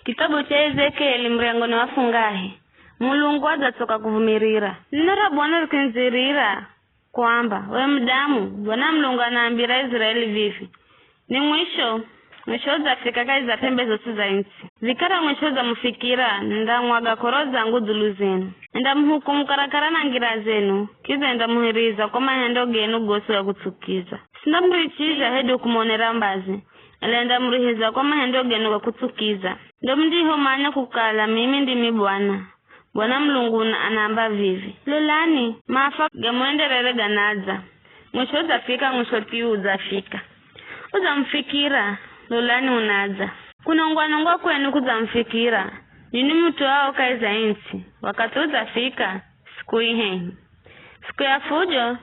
Kitabu cha Ezekieli mrengo ni wafungahi. Mulungu adzatoka kuvumirira. Nara Bwana rikinzirira kwamba we mdamu Bwana Mulungu anaambira Israeli vivi. Ni mwisho zafika kazi za pembe zote za nchi. Vikara mwisho za mufikira ndamwaga koro zangu dhulu zenu. Ndamhukumu karakara na ngira zenu. Kiza ndamuhiriza kwa mahendo genu gosu ya kutsukiza. Sindamrichiza hedu kumonera mbazi. Ele ndamrihiza kwa mahendo genu ya kutsukiza. Ndo mdiho manya kukala mimi ndimi Bwana. Bwana Mulungu anaamba vivi. Lolani maafa gamwenderere ganaza. Mwisho zafika mwisho tiu zafika. Uzamfikira lolani unaza. Kunongwa kwenu kuzamfikira. Nini mtu wao kaiza inchi. Wakati uzafika siku ihengi. Siku ya fujo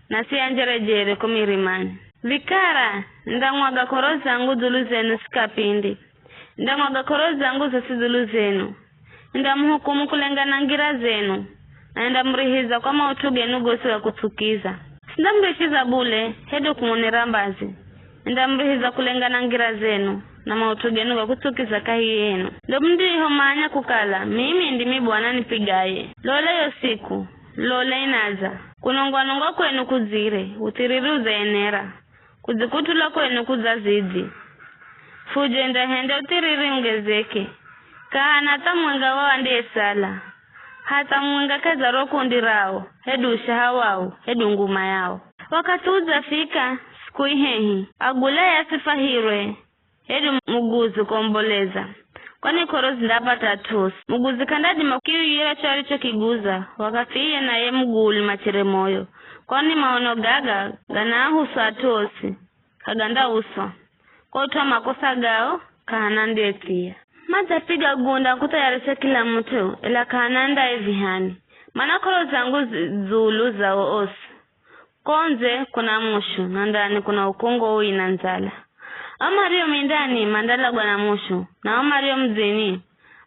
na siya njerejere kumirimani. Vikara ndamwaga koro zangu dhulu zenu sikapindi. Ndamwaga koro zangu zasidhulu zenu. Ndamhukumu kulengana ngira zenu. Na ndamrihiza kwa mautu genu gosu ya kutsukiza. Ndamrihiza bule hedu kumonera mbazi. Ndamrihiza kulengana ngira zenu. Na mautu genu ya kutsukiza kahi yenu. Ndo mdiho manya kukala mimi ndimi Bwana nipigaye. Lole yo siku. Lole inaza. Kunongwa kwenu kuzire. Utiriri uzaenera. Kuzikutula kwenu kuzazidi. Fujo ndahende utiriri ungezeke. Kahana hata mwenga wao ndiye sala. Hata mwenga kaza rokundi rao. Hedu ushaha wao. Hedu nguma yao. Wakati uzafika siku ihehi. Agule ya sifahirwe. Hedu muguzi komboleza. Kwani korozi ndapata tusi. Muguzi kandadi makiu yira charicho kiguza. Wakati iye na ye mguli machere moyo. Kwani maono gaga ganahu sa tosi. Kaganda uso. Kwa utuwa makosa gao kahana ndiye tia. Maza piga gunda kutayarisha kila mtu ila kananda evihani. Mana koro zangu zulu za osi. Konze kuna mushu na ndani kuna ukongo ui na nzala. Amario mindani mandala gwana mushu na amario mzini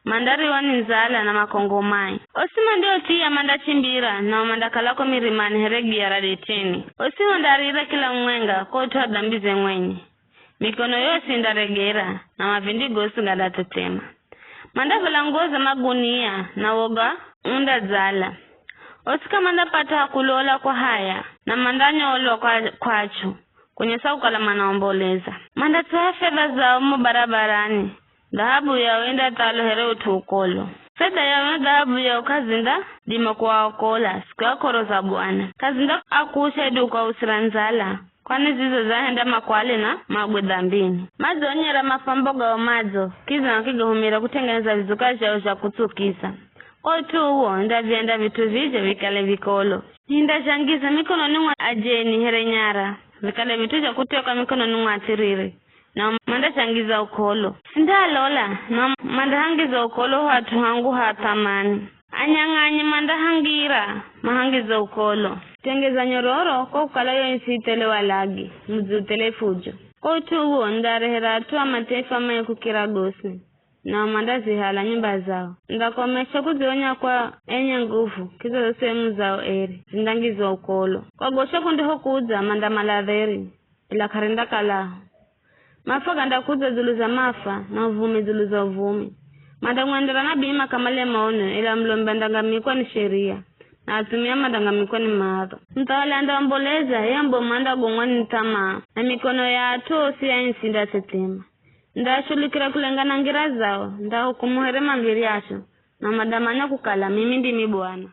mandari wani nzala na makongo mai. Osima ndio tia manda chimbira na manda kalako mirimani heregi ya radeteni. Osima ndarira kila mwenga kwa utuwa dambize mwenye. Mikono yosi ndaregera na mavindi gosu gadatetema. Manda vilangoza magunia na woga unda zala. Osika manda pata hakulola kwa haya na mandanyo olo kwa achu. Kwenye sauka la manaomboleza. Manda tuwa fedha za umu barabarani. Dhahabu ya wenda talo here utukolo. Fedha ya wenda dhahabu ya ukazinda dima kwa okola. Siku ya koro za Bwana. Kazinda akusha edu kwa usiranzala. Kwani zizo zahenda makwale na magwe dhambini. Mazo onyera mafamboga wa mazo. Kiza na kiga humira kutengeneza vizukaji ya uja kutukisa. Kwa utu huo ndavienda vitu vije vikale vikolo. Ninda shangiza mikono nunga ajeni here nyara. Vikale vitu ja kutoka mikono nunga atiriri. Na manda shangiza ukolo. Sinda lola na manda hangiza ukolo hatu hangu hatamani. Anyang'anyi manda hangira mahangiza ukolo. Tengeza nyororo kwa ukalayo insitele walagi. Mzutele fujo. Kwa utu huo ndarehera atua mataifa mae kukira gosi. Na mandazi hala nyumba zao. Ndakomesha kuzionya kwa enye nguvu. Kizo sehemu zao eri. Zindangizo ukolo. Kwa gosha kundiho kuza manda maladheri. Ila karinda kalaho. Mafa ganda kuza zulu za mafa na uvumi zulu za uvumi. Manda muendera na bima kamale maono ila mlombe ndangamikwa ni sheria. Na atumia madangamikwa ni maadho. Mtawale andamboleza yambo manda gongwani nitama. Na mikono ya atuo siya insinda tetema. Ndashulikira kulengana ngira zao. Nda hukumuhere mambiri asho. Na madamanya kukala mimi ndimi Bwana.